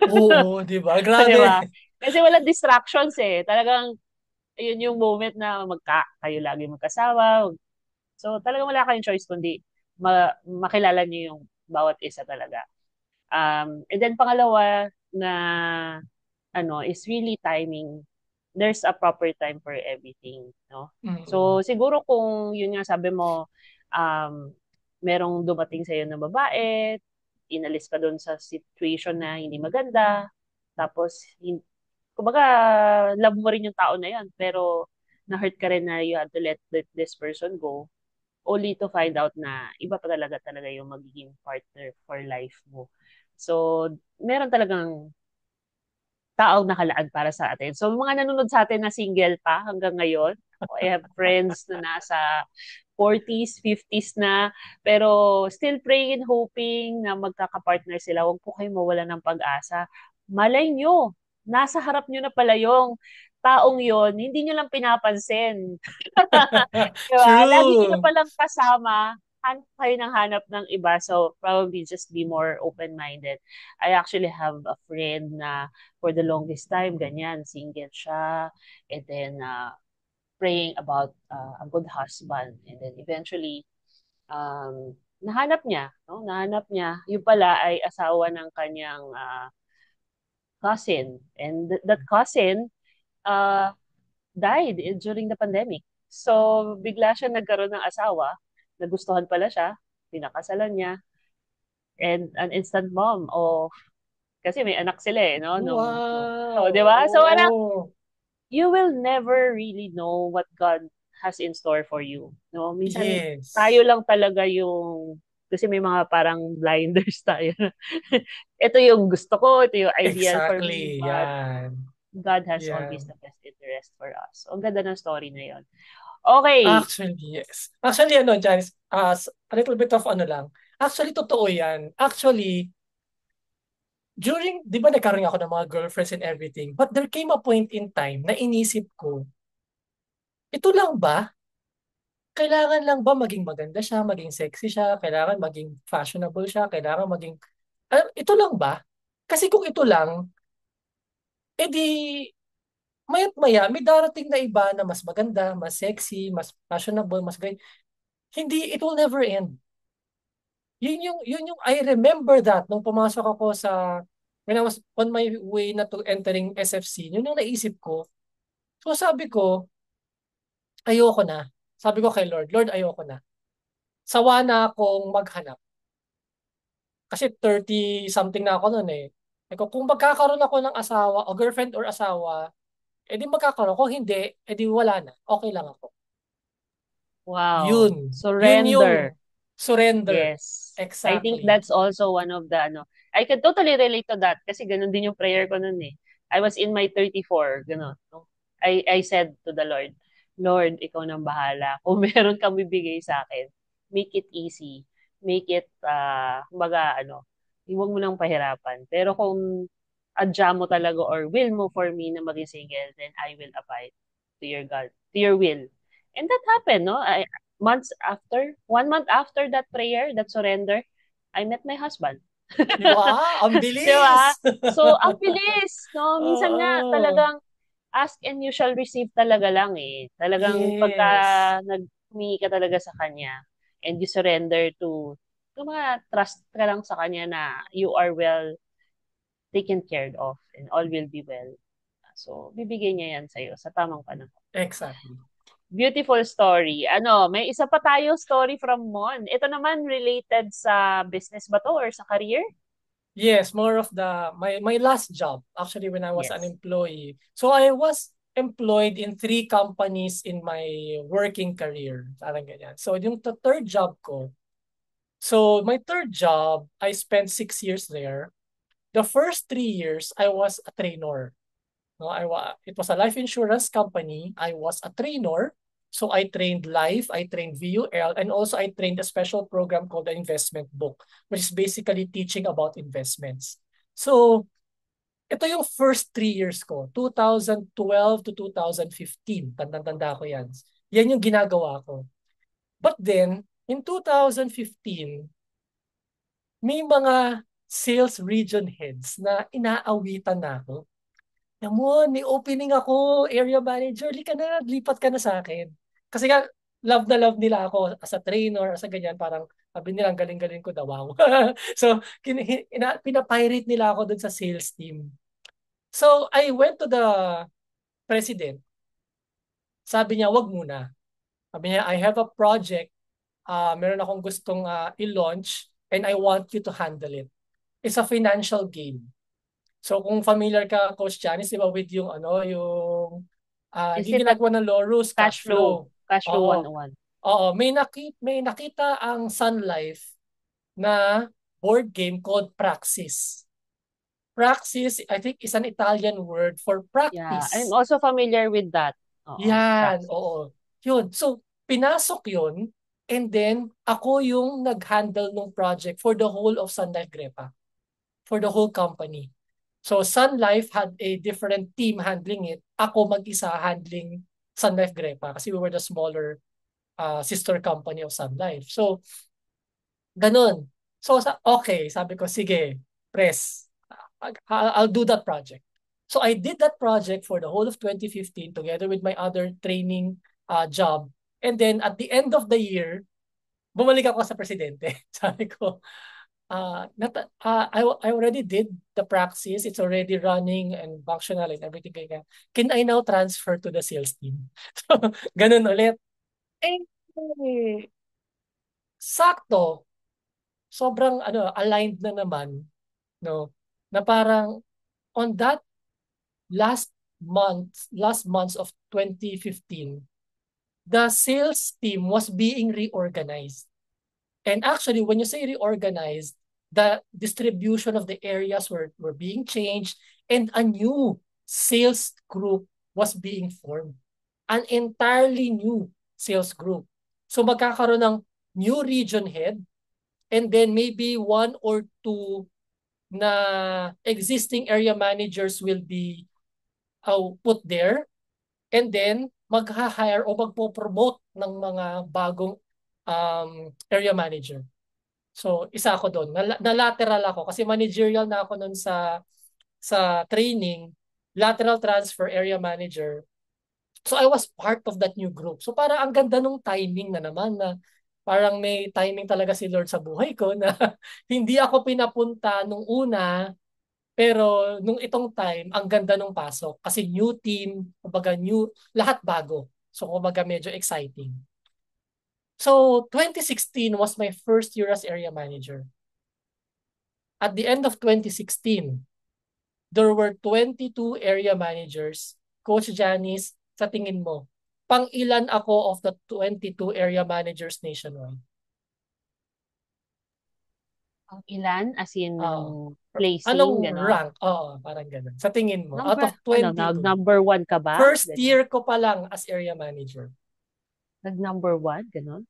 Oo, di ba? Di Grabe. ba? Kasi walang distractions eh. Talagang yun yung moment na kayo lagi magkasama. So talagang wala kayong choice kundi makilala niyo yung bawat isa talaga. And then pangalawa na is really timing. There's a proper time for everything, no? Mm-mm. So siguro kung yun nga sabi mo, um, merong dumating sa iyo na babae, inalis ka doon sa situation na hindi maganda, tapos kumbaga love mo rin yung tao na yan, pero na-hurt ka rin na you had to let this person go, only to find out na iba pa talaga yung magiging partner for life mo. So, meron talagang taong nakalaan para sa atin. So, mga nanonood sa atin na single pa hanggang ngayon, I have friends na nasa 40s, 50s na, pero still praying and hoping na magkakapartner sila. Huwag po kayong mawala ng pag-asa. Malay nyo, nasa harap nyo na pala yung taong yon, hindi nyo lang pinapansin. Diba? Lagi nyo na True. palang kasama, hanap kayo ng hanap ng iba. So, probably just be more open-minded. I actually have a friend na for the longest time, ganyan, single siya. And then, praying about a good husband. And then, eventually, nahanap niya. No? Nahanap niya. Yung pala ay asawa ng kanyang cousin. And that cousin, uh, died during the pandemic. So, bigla siya nagkaroon ng asawa, nagustuhan pala siya, pinakasalan niya, and an instant mom of, kasi may anak sila eh, no? Wow. So, di ba? So, parang, Oo. you will never really know what God has in store for you. No? Minsan, tayo Yes. lang talaga yung, kasi may mga parang blinders tayo. Ito yung gusto ko, ito yung ideal for me, Exactly. but Yan. God has Yeah. always the best interest for us. Ang ganda ng story na yon. Okay. Actually, yes. Actually, ano, Janice, a little bit of ano lang. Actually, totoo yan. Actually, di ba nagkaroon ako ng mga girlfriends and everything, but there came a point in time na inisip ko, ito lang ba? Kailangan lang ba maging maganda siya, maging sexy siya, kailangan maging fashionable siya, kailangan maging, ito lang ba? Kasi kung ito lang, edi maya't maya, may darating na iba na mas maganda, mas sexy, mas fashionable, mas gay. Hindi, it will never end. I remember that nung pumasok ako when I was on my way na to entering SFC, yun yung naisip ko. So sabi ko, ayoko na. Sabi ko kay Lord, Lord, ayoko na. Sawa na akong maghanap. Kasi 30 something na ako noon eh. Eko, kung magkakaroon ako ng asawa o girlfriend or asawa, edi magkakaroon. Kung hindi, edi wala na. Okay lang ako. Wow. Yun yung Surrender. surrender. Yes. I think Exactly. that's also one of the ano. I can totally relate to that kasi ganun din yung prayer ko nun eh. I was in my 34, ganun. No? I said to the Lord, Lord, ikaw nang bahala. Kung meron kang bibigay sa akin, make it easy. Make it, kumbaga, ano, huwag mo nang pahirapan. Pero kung adya mo talaga or will mo for me na maging single, then I will abide to your God, to your will. And that happened, no? Months after, 1 month after that prayer, that surrender, I met my husband. Wow, ang Di ba? bilis! So, ang bilis, no? Minsan nga, Oo. talagang ask and you shall receive talaga lang eh. Talagang pagka Yes. humingi ka talaga sa kanya and you surrender to mga trust ka lang sa kanya na you are well taken care of and all will be well. So, bibigay niya yan sa'yo sa tamang panahon. Exactly. Beautiful story. Ano, may isa pa tayo story from Mon. Ito naman related sa business ba to or sa career? Yes, more of my last job actually when I was an Yes. employee. So I was employed in 3 companies in my working career. Parang ganyan. So yung third job ko, so my third job, I spent 6 years there. The first 3 years, I was a trainer. No, it was a life insurance company. I was a trainer. So I trained life, I trained VUL, and also I trained a special program called the Investment Book, which is basically teaching about investments. So ito yung first 3 years ko, 2012 to 2015. Tandang-tanda ko yan. Yan yung ginagawa ko. But then, in 2015, may mga sales region heads na inaawitan na ako. Naman, may opening ako, area manager, lika na, lipat ka na sa akin. Kasi nga, love na love nila ako as a trainer, as a ganyan, parang sabi nila, ang galing-galing ko daw, wow. So, pinapirate nila ako dun sa sales team. So, I went to the president. Sabi niya, wag muna. Sabi niya, I have a project. Meron akong gustong i-launch and I want you to handle it. It's a financial game. So kung familiar ka, Coach Janice, di ba, with yung Is yung it a ginagawa ng Lorus, cash cash flow? flow. Cash flow Oo. 101. Oo. May nakita ang Sun Life na board game called Praxis. Praxis, I think, is an Italian word for Yeah, I'm practice. also familiar with that. Oo, Yan, praxis. oo. Yun. So, pinasok yun, and then, ako yung nag-handle ng project for the whole of Sun Life Grepa, for the whole company. So Sun Life had a different team handling it. Ako mag-isa handling Sun Life Grepa kasi we were the smaller sister company of Sun Life. So, ganun. So, okay, sabi ko, sige, press. I'll do that project. So, I did that project for the whole of 2015 together with my other training job. And then, at the end of the year, bumalik ako sa presidente. Sabi ko, I already did the praxis. It's already running and functional and everything like that. Can I now transfer to the sales team? So, ganun ulit. Eh, sakto. Sobrang aligned na naman, no? Na parang on that last months of 2015, the sales team was being reorganized. And actually, when you say reorganized, the distribution of the areas were being changed and a new sales group was being formed. An entirely new sales group. So magkakaroon ng new region head and then maybe one or two na existing area managers will be put there and then mag-hire o magpo-promote ng mga bagong area manager. So, isa ako doon. Na-lateral ako kasi managerial na ako noon sa training, lateral transfer area manager. So, I was part of that new group. So, parang ang ganda nung timing na naman na parang may timing talaga si Lord sa buhay ko na hindi ako pinapunta nung una, pero nung itong time, ang ganda nung pasok. Kasi new team, kumbaga new, lahat bago. So, kumbaga medyo exciting. So, 2016 was my first year as area manager. At the end of 2016, there were 22 area managers. Coach Janice, sa tingin mo, pang ilan ako of the 22 area managers nationwide? Ang ilan? As in, Oo. placing, Anong gano'n? rank? Oo, parang ganun. Sa tingin mo, out of 22. Number one ka ba? First Gano'n? year ko pa lang as area manager. Nag-number one, gano'n?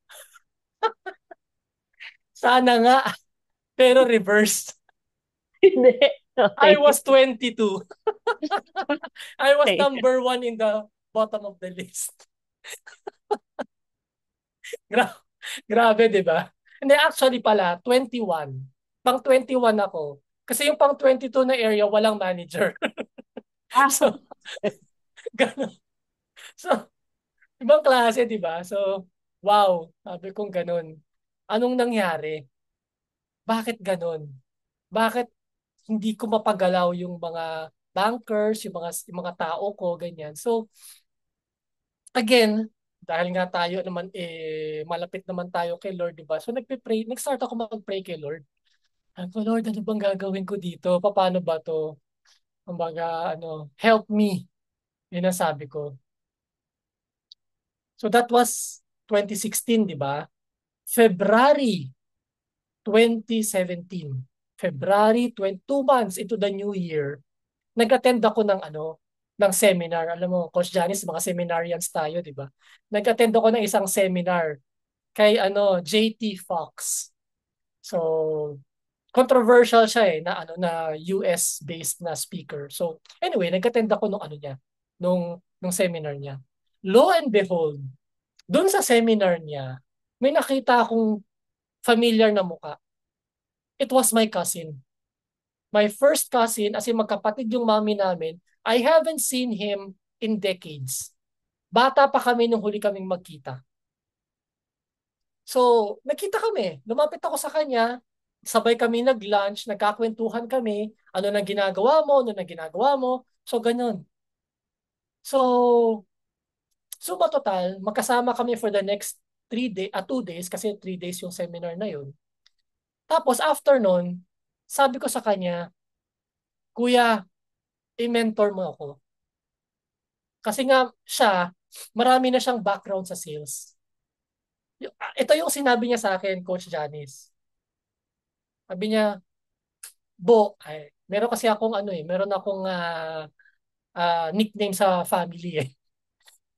Sana nga, pero reverse. Hindi. I Okay. was 22. I was Okay. number one in the bottom of the list. Gra- Grabe, di ba? Hindi, actually pala, 21. Pang 21 ako. Kasi yung pang 22 na area, walang manager. Ah, So, ganun. So, ibang klase, di ba? So, wow, sabi kong ganun. Anong nangyari? Bakit ganun? Bakit hindi ko mapagalaw yung mga bankers, yung mga tao ko, ganyan. So, again, dahil nga tayo naman malapit naman tayo kay Lord, di ba? So nag-start ako mag-pray kay Lord. Sabi ko, Lord, ano bang gagawin ko dito? Paano ba to? Kumbaga, help me. Yun ang sabi ko. So that was 2016, di ba? February 2017. February 22 months into the new year, nag-attend ako ng seminar. Alam mo, Coach Janice, mga seminarians tayo, di ba? Nag-attend ako ng isang seminar kay JT Fox. So, controversial siya na US based na speaker. So, anyway, nag-attend ako nung seminar niya. Lo and behold, doon sa seminar niya, may nakita akong familiar na muka. It was my cousin. My first cousin, as in magkapatid yung mami namin, I haven't seen him in decades. Bata pa kami nung huli kaming magkita. So, nagkita kami. Lumapit ako sa kanya. Sabay kami nag-lunch, nagkakwentuhan kami. Ano nang ginagawa mo? Ano nang ginagawa mo? So, ganun. So, suma total, magkasama kami for the next 2 days kasi 3 days yung seminar na yun. Tapos, after nun, sabi ko sa kanya, Kuya, i-mentor mo ako. Kasi nga siya, marami na siyang background sa sales. Ito yung sinabi niya sa akin, Coach Janice. Sabi niya, meron kasi akong meron akong nickname sa family eh.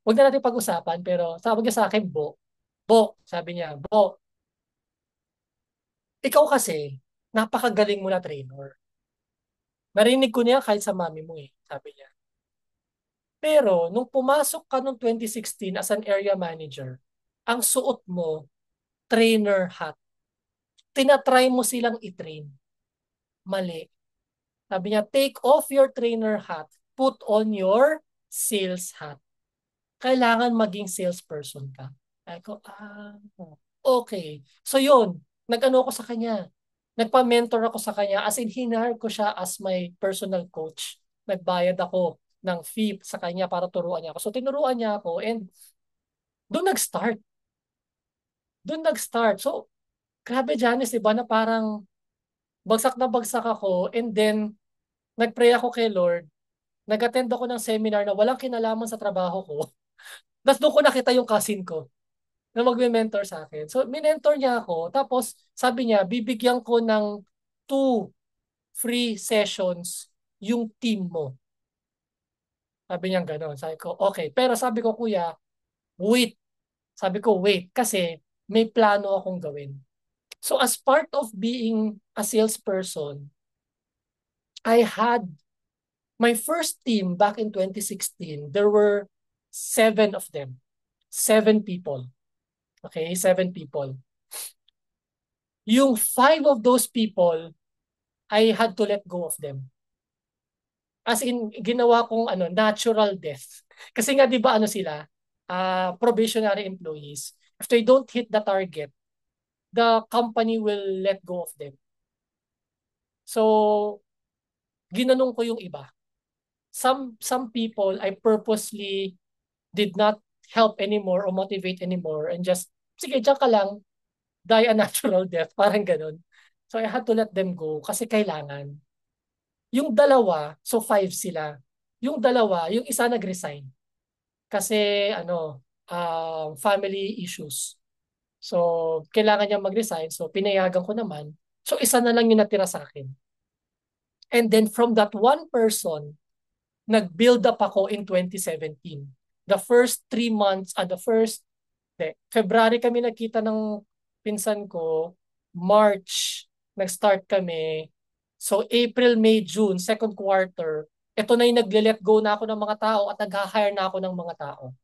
Huwag na natin pag-usapan, pero sabi niya sa akin, Bo. Bo, sabi niya, Bo, ikaw kasi, napakagaling mo na trainer. Narinig ko niya kahit sa mami mo eh, sabi niya. Pero, nung pumasok ka noong 2016 as an area manager, ang suot mo, trainer hat. Tinatry mo silang i-train. Mali. Sabi niya, take off your trainer hat. Put on your sales hat. Kailangan maging salesperson ka. Ako, okay. So yun, nag-ano ko sa kanya. Nagpa-mentor ako sa kanya as in hinire ko siya as my personal coach. Nagbayad ako ng fee sa kanya para turuan niya ako. So tinuruan niya ako and doon nag-start. Doon nag-start. So, grabe Janice, diba na parang bagsak na bagsak ako and then nag-pray ako kay Lord. Nag-attend ako ng seminar na walang kinalaman sa trabaho ko. Tapos doon ko nakita yung cousin ko na magme-mentor sa akin. So, minentor niya ako. Tapos, sabi niya, bibigyan ko ng 2 free sessions yung team mo. Sabi niya gano'n. Sabi ko, okay. Pero sabi ko, kuya, wait. Sabi ko, wait. Kasi may plano akong gawin. So as part of being a salesperson, I had my first team back in 2016. There were 7 of them. 7 people. Okay, 7 people. Yung 5 of those people, I had to let go of them. As in, ginawa kong natural death. Kasi nga 'di ba sila, probationary employees. If they don't hit the target, the company will let go of them. So, ginanong ko yung iba. Some people I purposely did not help anymore or motivate anymore and just, sige, diyan ka lang, die a natural death, parang ganun. So I had to let them go kasi kailangan. Yung dalawa, so 5 sila. Yung dalawa, yung isa nag-resign kasi family issues. So kailangan niya mag-resign, so pinayagan ko naman. So isa na lang yung natira sa akin. And then from that one person, nag-build up ako in 2017. The first 3 months, February kami nakita ng pinsan ko, March, nag-start kami. So April, May, June, second quarter, ito na yung nagle-let go na ako ng mga tao at nag-hire na ako ng mga tao.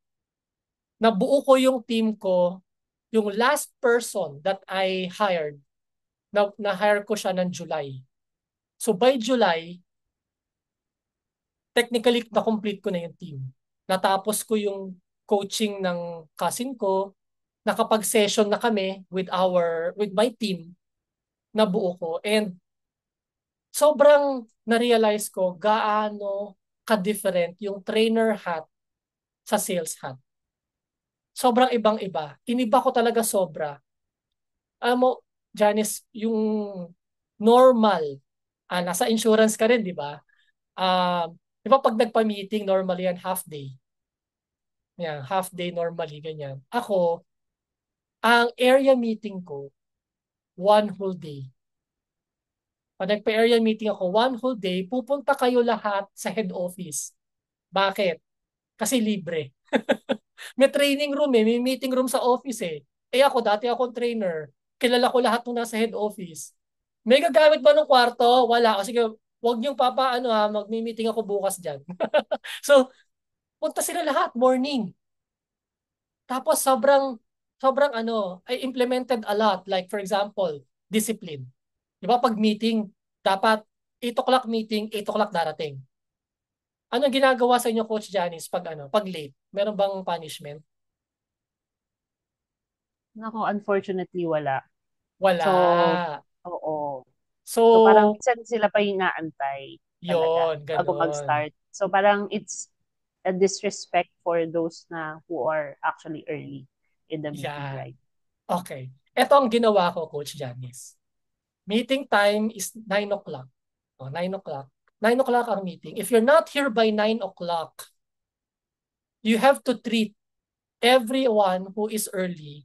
Nabuo ko yung team ko, yung last person that I hired, na-hire ko siya ng July. So by July, technically na-complete ko na yung team. Natapos ko yung coaching ng cousin ko, nakapag-session na kami with my team, nabuo ko. And sobrang na-realize ko gaano ka-different yung trainer hat sa sales hat. Sobrang ibang-iba. Iniba ko talaga sobra. Alam mo, Janice, yung normal, nasa insurance ka rin, di ba? Di ba pag nagpa-meeting, normally yan half day. Yan, half day normally, ganyan. Ako, ang area meeting ko, one whole day. Pag nagpa-area meeting ako, one whole day, pupunta kayo lahat sa head office. Bakit? Kasi libre. May training room may meeting room sa office eh. Eh ako, dati akong trainer. Kilala ko lahat ng nasa head office. May gagamit ba ng kwarto? Wala. O sige, huwag niyong magmi-meeting ako bukas dyan. So, punta sila lahat, morning. Tapos sobrang I implemented a lot. Like for example, discipline. Di ba pag meeting, dapat 8 o'clock meeting, 8 o'clock darating. Ano ginagawa sa inyo, Coach Janice, pag late? Meron bang punishment? Nako, unfortunately, wala. So, Wala. oo. So, parang So, minsan sila pa yung inaantay talaga yon bago ganon. mag-start. So, parang it's a disrespect for those na who are actually early in the meeting, Yan. right? Okay. Ito ang ginawa ko, Coach Janice. Meeting time is 9 o'clock. 9 o'clock. 9 o'clock ang meeting. If you're not here by 9 o'clock, you have to treat everyone who is early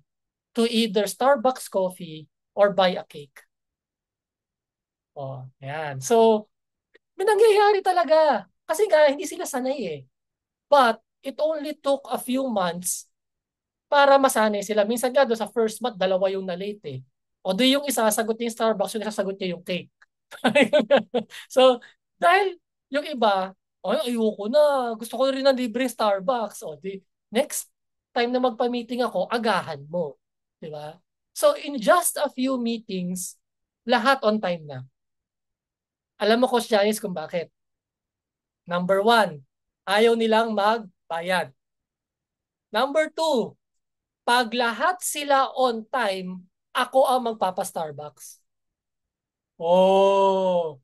to either Starbucks coffee or buy a cake. Yan. So, may nangyayari talaga. Kasi nga, hindi sila sanay eh. But, it only took a few months para masanay sila. Minsan nga doon sa first month, dalawa yung na-late eh. O doon yung isa, sagot niya yung Starbucks, yung isa sagot niya yung cake. So, dahil yung iba, ayoko na. Gusto ko rin ng libre Starbucks. Next time na magpa-meeting ako, agahan mo. Di ba? So, in just a few meetings, lahat on time na. Alam mo, Coach Janice, kung bakit? Number 1, ayaw nilang magbayad. Number 2, pag lahat sila on time, ako ang magpapa-Starbucks. Oh,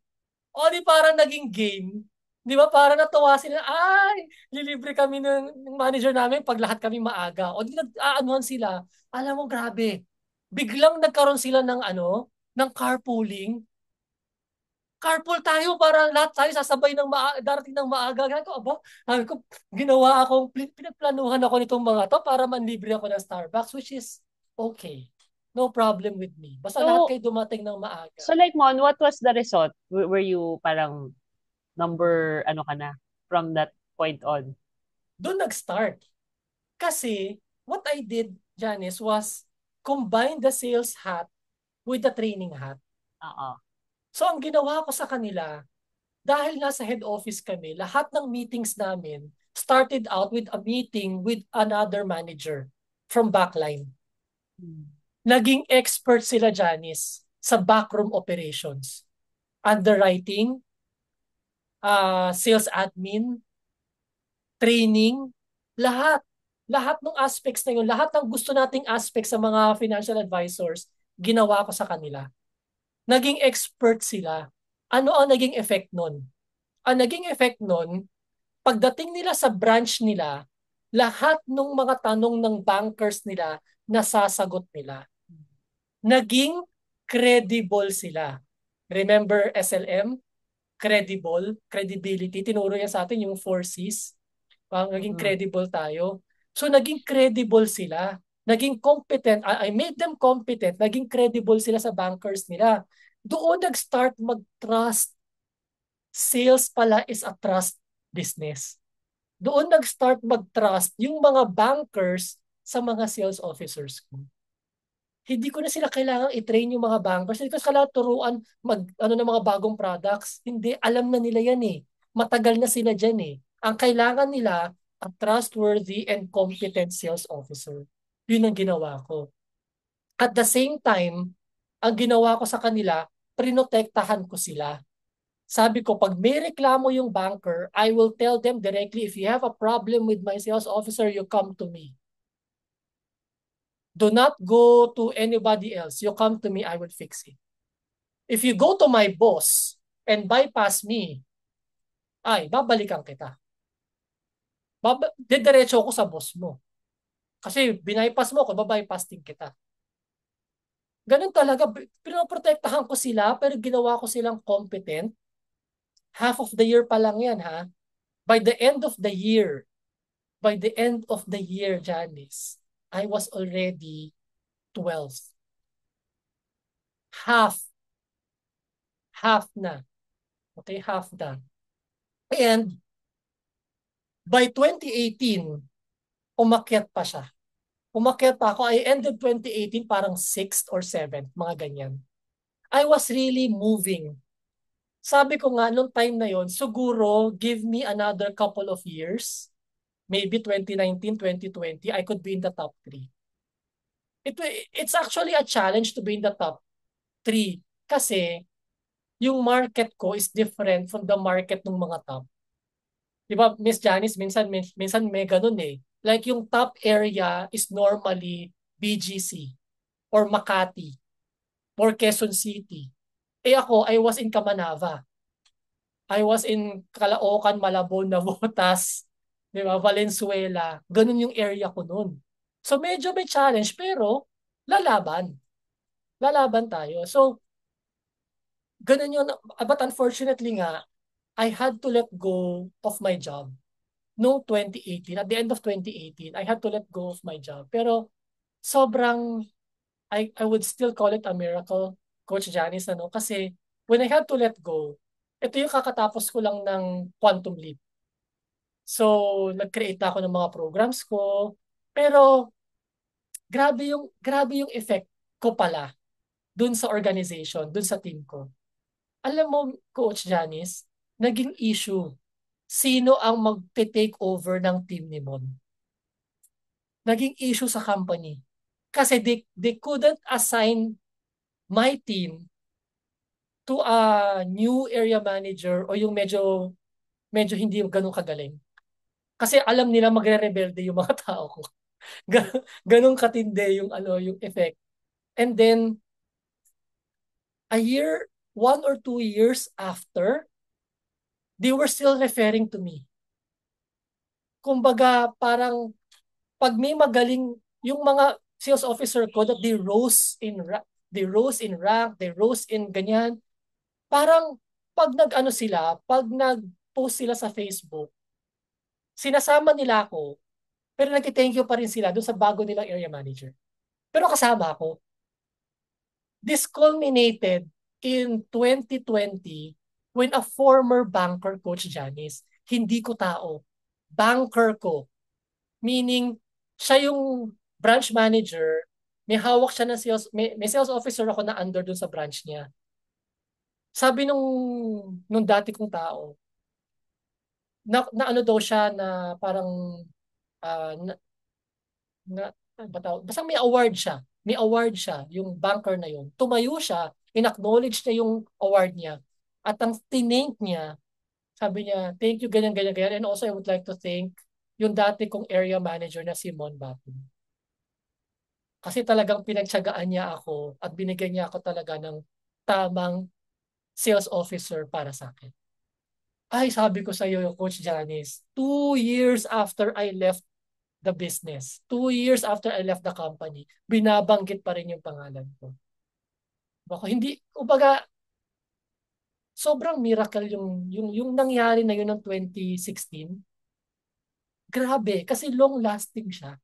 di parang naging game. Di ba parang natuwa sila, ay, lilibre kami ng manager namin pag lahat kami maaga. O di nag-aanuhan sila. Alam mo, grabe. Biglang nagkaroon sila ng carpooling. Carpool tayo para lahat tayo sasabay darating ng maaga. Sabi ko, pinagplanuhan ako nitong mga to para manlibre ako ng Starbucks, which is okay. No problem with me. Basta lahat So, kayo dumating ng maaga. so like what was the result? Were you parang number, ano ka na, from that point on? Doon nag-start. Kasi what I did, Janice, was combine the sales hat with the training hat. Oo. So ang ginawa ko sa kanila, dahil nasa head office kami, lahat ng meetings namin started out with a meeting with another manager from backline. Naging expert sila, Janice, sa backroom operations. Underwriting, sales admin, training, lahat. Lahat ng aspects na yun, lahat ng gusto nating aspects sa mga financial advisors, ginawa ko sa kanila. Naging expert sila. Ano ang naging effect nun? Ang naging effect nun, pagdating nila sa branch nila, lahat ng mga tanong ng bankers nila, nasasagot nila. Naging credible sila. Remember SLM? Credible, credibility. Tinuro yan sa atin yung 4Cs. Naging credible tayo. So naging credible sila. Naging competent. I made them competent. Naging credible sila sa bankers nila. Doon nag-start mag-trust. Sales pala is a trust business. Doon nag-start mag-trust yung mga bankers sa mga sales officers ko. Hindi ko na sila kailangang i-train yung mga bankers. Hindi ko sila turuan ng mga bagong products. Hindi, alam na nila yan eh. Matagal na sila dyan eh. Ang kailangan nila, a trustworthy and competent sales officer. Yun ang ginawa ko. At the same time, ang ginawa ko sa kanila, prinotektahan ko sila. Sabi ko, pag may reklamo yung banker, I will tell them directly, if you have a problem with my sales officer, you come to me. Do not go to anybody else. You come to me, I will fix it. If you go to my boss and bypass me, ay, babalikan kita. Didiretso ako sa boss mo. Kasi binypass mo ako, babypass din kita. Ganun talaga, pinoprotektahan ko sila, pero ginawa ko silang competent. Half of the year pa lang yan, ha? By the end of the year, Janice, I was already 12. Half. Half na. Okay, half na. And by 2018, umakyat pa siya. Umakyat pa ako. I ended 2018 parang 6th or 7th, mga ganyan. I was really moving. Sabi ko nga, nung time na yon, siguro give me another couple of years, maybe 2019, 2020, I could be in the top 3. It's actually a challenge to be in the top 3 kasi yung market ko is different from the market ng mga top. Di ba, Miss Janice, minsan may ganun eh. Like yung top area is normally BGC or Makati or Quezon City. Eh ako, I was in Kamanava. I was in Caloocan, Malabon, Navotas, di ba, Valenzuela. Ganun yung area ko noon. So medyo may challenge pero lalaban. Lalaban tayo. So ganun yun. But unfortunately nga, I had to let go of my job. Noong 2018, at the end of 2018, I had to let go of my job. Pero sobrang, I would still call it a miracle, Coach Janice, ano? Kasi when I had to let go, ito yung kakatapos ko lang ng Quantum Leap. So, nag-create ako ng mga programs ko. Pero, grabe yung effect ko pala dun sa organization, dun sa team ko. Alam mo, Coach Janice, naging issue. Sino ang mag-take over ng team ni Mon? Naging issue sa company. Kasi they couldn't assign my team to a new area manager o yung medyo hindi ganun kagaling. Kasi alam nila magre-rebelde yung mga tao ko. Ganun katindi yung effect. And then a year, 1 or 2 years after, they were still referring to me. Kumbaga, parang pag may magaling yung mga sales officer ko that they rose in rank, they rose in ganyan. Parang pag nag-post sila sa Facebook, sinasama nila ako, pero nag-thank you pa rin sila doon sa bago nilang area manager. Pero kasama ako. This culminated in 2020 when a former banker, Coach Janice, hindi ko tao. banker ko. Meaning, siya yung branch manager, may hawak siya ng may sales officer ako na under dun sa branch niya. Sabi nung dati kong tao, na ano daw siya na parang ah, na, na ano ba tawag? Basta may award siya. May award siya, yung banker na yun. Tumayo siya, in-acknowledge niya yung award niya. At ang tinank niya, sabi niya, thank you, ganyan, ganyan, ganyan. And also, I would like to thank yung dati kong area manager na si Mon Batum. Kasi talagang pinagtiyagaan niya ako at binigyan niya ako talaga ng tamang sales officer para sa akin. Ay, sabi ko sa iyo, Coach Janice, 2 years after I left the business, 2 years after I left the company, binabanggit pa rin yung pangalan ko. Baka hindi, kumbaga, sobrang miracle yung nangyari na yun ng 2016. Grabe, kasi long lasting siya.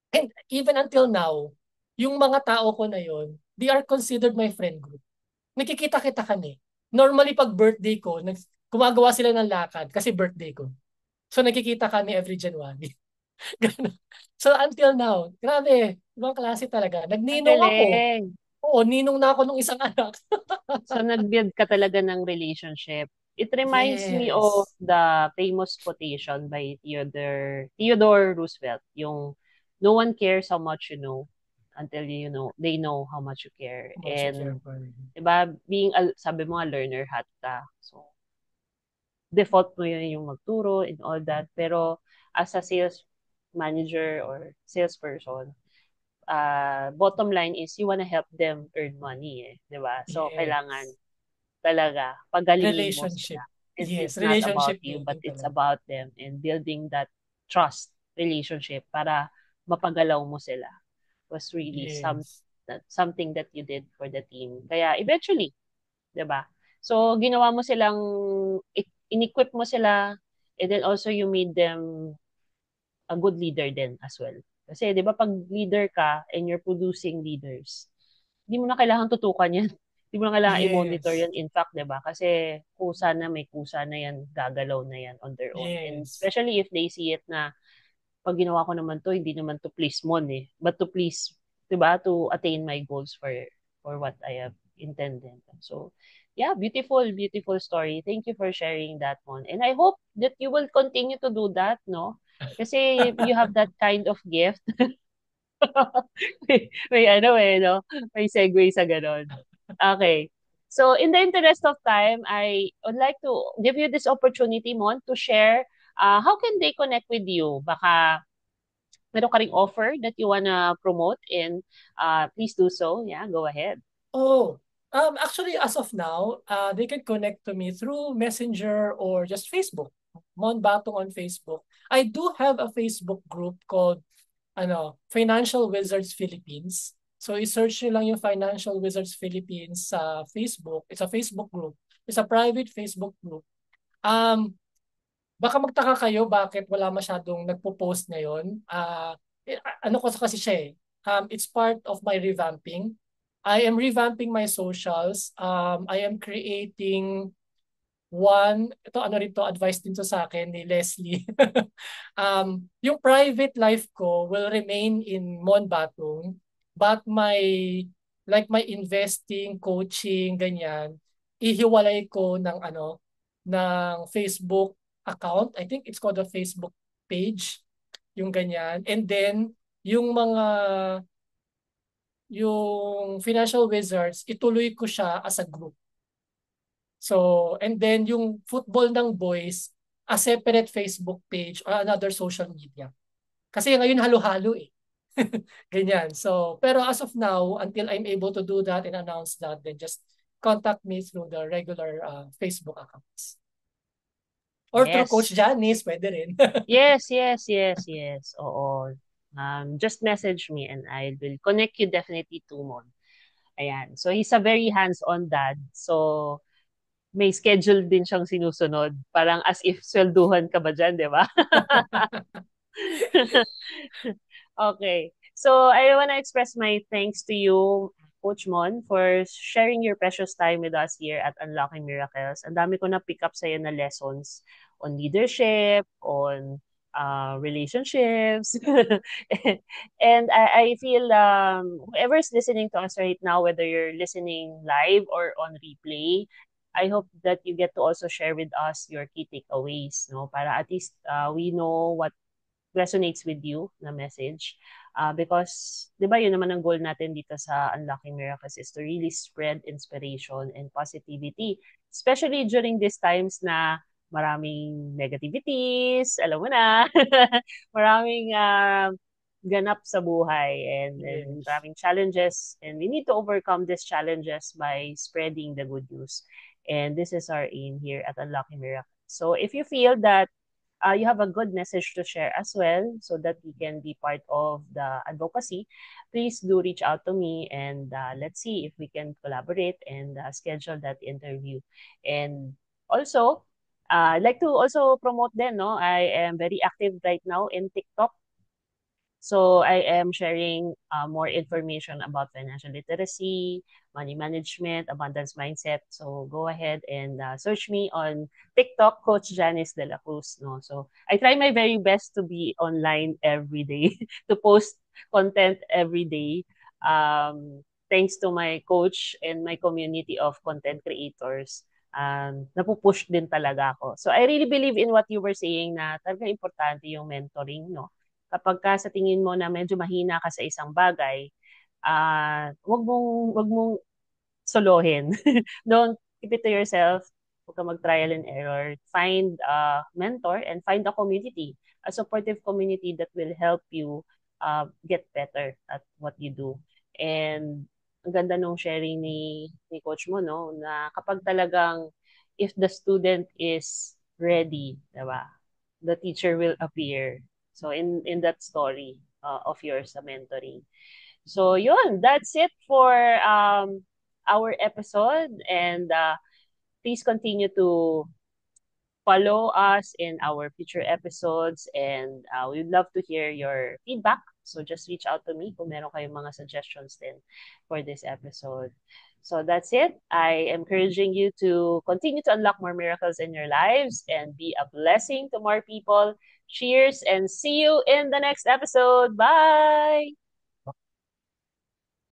And even until now, yung mga tao ko na yun, they are considered my friend group. Nakikita-kita kami. Normally, pag birthday ko, gumagawa sila ng lakad kasi birthday ko. So, nakikita kami every January. Ganun. So, until now, grabe, ibang klase talaga. Ang Nagninong ako. galing. Oo, ninong na ako nung isang anak. So, nag-build ka talaga ng relationship. It reminds me of Yes. the famous quotation by Theodore Roosevelt, yung no one cares how much you know until they know how much you care. How much you care And for me. 'di ba, sabi mo nga learner hat ka. So, default mo yun yung magturo and all that. Pero as a sales manager or salesperson, bottom line is you wanna help them earn money eh, 'di ba? So kailangan Yes. talaga pagalingin mo Relationship. sila. Yes, It's not about relationship you, but building it's talaga. about them and building that trust relationship para mapagalaw mo sila was really Yes. something that you did for the team. Kaya eventually, 'di ba? So ginawa mo silang in-equip mo sila and then also you made them a good leader din as well. Kasi 'di ba pag leader ka and you're producing leaders, hindi mo na kailangan tutukan yan. Hindi mo na kailangan i-monitor Yes. yan. In fact, 'di ba? Kasi kusa na may kusa na yan, gagalaw na yan on their own. And Yes. especially if they see it na pag ginawa ko naman to, hindi naman to please Mon eh, but to please, 'di ba? To attain my goals for what I have intended. So, yeah, beautiful, beautiful story. Thank you for sharing that one. And I hope that you will continue to do that, no? Kasi you have that kind of gift. May ano eh, no? May segue sa ganon. Okay. So, in the interest of time, I would like to give you this opportunity, Mon, to share how can they connect with you? Baka meron ka ring offer that you wanna promote and please do so. Yeah, go ahead. Oh, actually, as of now, they can connect to me through Messenger or just Facebook. Mon Batong on Facebook. I do have a Facebook group called Financial Wizards Philippines. So i-search nyo lang yung Financial Wizards Philippines sa Facebook. It's a Facebook group. It's a private Facebook group. Um, Baka magtaka kayo bakit wala masyadong nagpo-post ngayon. Ano ko kasi siya eh. It's part of my revamping. I am revamping my socials. I am creating ito ano rin to, advice din to sa akin ni Leslie. Yung private life ko will remain in Mon Batong, but my investing, coaching, ganyan, ihiwalay ko ng Facebook account. I think it's called a Facebook page, yung ganyan. And then, yung mga yung Financial Wizards, ituloy ko siya as a group. So, and then yung football ng boys, a separate Facebook page or another social media. Kasi ngayon halo-halo eh. Ganyan. So, pero as of now, until I'm able to do that and announce that, then just contact me through the regular Facebook accounts. Or through Coach Yes. Janice, pwede rin. Yes, yes, yes, yes. Oo. Just message me and I will connect you definitely to Mon. Ayan. So, he's a very hands-on dad. So, may schedule din siyang sinusunod. Parang as if swelduhan ka ba dyan, di ba? Okay. So, I want to express my thanks to you. Coach Mon, for sharing your precious time with us here at Unlocking Miracles. Ang dami ko na pick up sa'yo na lessons on leadership, on relationships. And I feel whoever's listening to us right now, whether you're listening live or on replay, I hope that you get to also share with us your key takeaways, no? Para at least we know what resonates with you na message. Because, di ba, yun naman ang goal natin dito sa Unlocking Miracles is to really spread inspiration and positivity. Especially during these times na maraming negativities, alam mo na, maraming ganap sa buhay and Yes. maraming challenges. And we need to overcome these challenges by spreading the good news. And this is our aim here at Unlocking Miracles. So if you feel that you have a good message to share as well so that we can be part of the advocacy, please do reach out to me and let's see if we can collaborate and schedule that interview. And also, I'd like to also promote then, no? I am very active right now in TikTok. So I am sharing more information about financial literacy, money management, abundance mindset. So go ahead and search me on TikTok, Coach Janice De La Cruz. No, so I try my very best to be online every day to post content every day. Thanks to my coach and my community of content creators. Napupush din talaga ako. So I really believe in what you were saying na talagang importante yung mentoring, no? Kapag ka sa tingin mo na medyo mahina ka sa isang bagay, wag mong solohin. Don't keep it to yourself. Huwag ka mag-trial and error. Find a mentor and find a community, a supportive community that will help you get better at what you do. And ang ganda nung sharing ni coach mo, no, na kapag talagang if the student is ready, diba, the teacher will appear. So in that story of yours sa mentoring. So yun, that's it for our episode and please continue to follow us in our future episodes and we'd love to hear your feedback. So just reach out to me kung meron kayong mga suggestions din for this episode. So that's it. I am encouraging you to continue to unlock more miracles in your lives and be a blessing to more people. Cheers and see you in the next episode. Bye!